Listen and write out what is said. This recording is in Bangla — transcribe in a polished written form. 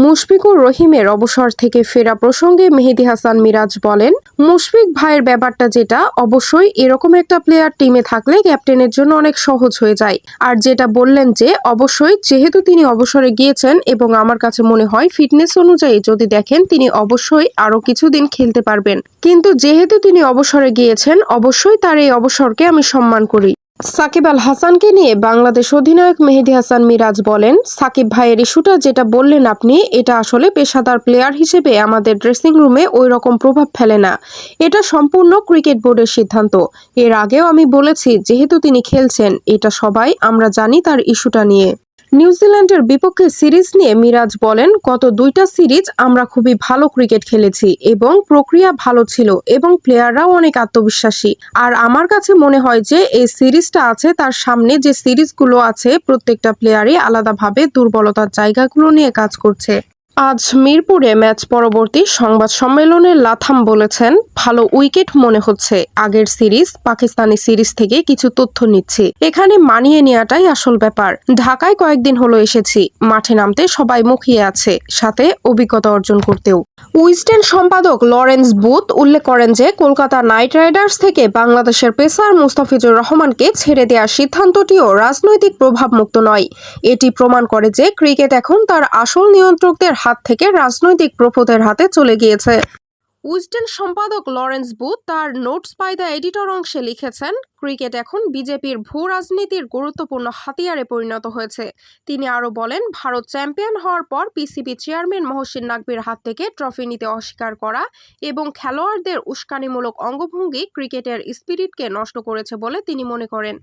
মুশফিকুর রহিমের অবসর থেকে ফেরা প্রসঙ্গে মেহেদী হাসান মিরাজ বলেন, মুশফিক ভাইয়ের ব্যাপারটা যেটা, অবশ্যই এরকম একটা প্লেয়ার টিমে থাকলে ক্যাপ্টেনের জন্য অনেক সহজ হয়ে যায়। আর যেটা বললেন যে অবশ্যই যেহেতু তিনি অবসরে গিয়েছেন এবং আমার কাছে মনে হয় ফিটনেস অনুযায়ী যদি দেখেন তিনি অবশ্যই আরো কিছুদিন খেলতে পারবেন, কিন্তু যেহেতু তিনি অবসরে গিয়েছেন অবশ্যই তার এই অবসরকে আমি সম্মান করি। সাকিব আল হাসানকে নিয়ে বাংলাদেশ অধিনায়ক মেহেদী হাসান মিরাজ বলেন, সাকিব ভাইয়ের ইস্যুটা যেটা বললেন আপনি, এটা আসলে পেশাদার প্লেয়ার হিসেবে আমাদের ড্রেসিং রুমে ওই রকম প্রভাব ফেলে না। এটা সম্পূর্ণ ক্রিকেট বোর্ডের সিদ্ধান্ত। এর আগেও আমি বলেছি যেহেতু তিনি খেলছেন, এটা সবাই আমরা জানি তার ইস্যুটা নিয়ে। নিউজিল্যান্ডের বিপক্ষে সিরিজ নিয়ে মিরাজ বলেন, গত দুইটা সিরিজ আমরা খুবই ভালো ক্রিকেট খেলেছি এবং প্রক্রিয়া ভালো ছিল এবং প্লেয়াররাও অনেক আত্মবিশ্বাসী। আর আমার কাছে মনে হয় যে এই সিরিজটা আছে তার সামনে যে সিরিজগুলো আছে প্রত্যেকটা প্লেয়ারই আলাদাভাবে দুর্বলতার জায়গাগুলো নিয়ে কাজ করছে। আজ মিরপুরে ম্যাচ পরবর্তী সংবাদ সম্মেলনে লাথাম বলেছেন, ভালো উইকেট মনে হচ্ছে। আগের সিরিজ পাকিস্তানি সিরিজ থেকে কিছু তথ্য নিচ্ছি, এখানে মানিয়ে নেওয়াটাই আসল ব্যাপার। ঢাকায় কয়েকদিন হলো এসেছি, মাঠে নামতে সবাই মুখিয়ে আছে, সাথে অভিজ্ঞতা অর্জন করতেও। উইজডেন সম্পাদক লরেন্স বুথ উল্লেখ করেন যে কলকাতা নাইট রাইডার্স থেকে বাংলাদেশের পেসার মুস্তাফিজুর রহমানকে ছেড়ে দেওয়ার সিদ্ধান্তটিও রাজনৈতিক প্রভাবমুক্ত নয়। এটি প্রমাণ করে যে ক্রিকেট এখন তার আসল নিয়ন্ত্রকদের হাত থেকে রাজনৈতিক প্রভুদের হাতে চলে গিয়েছে। উইজডেন সম্পাদক লরেন্স বুথ তার নোটস বাই দ্য এডিটর অংশে লিখেছেন, ক্রিকেট এখন বিজেপির ভূ রাজনীতির গুরুত্বপূর্ণ হাতিয়ারে পরিণত হয়েছে। তিনি আরও বলেন, ভারত চ্যাম্পিয়ন হওয়ার পর পিসিবি চেয়ারম্যান মহসিন নাকভির হাত থেকে ট্রফি নিতে অস্বীকার করা এবং খেলোয়াড়দের উস্কানিমূলক অঙ্গভঙ্গি ক্রিকেটের স্পিরিটকে নষ্ট করেছে বলে তিনি মনে করেন।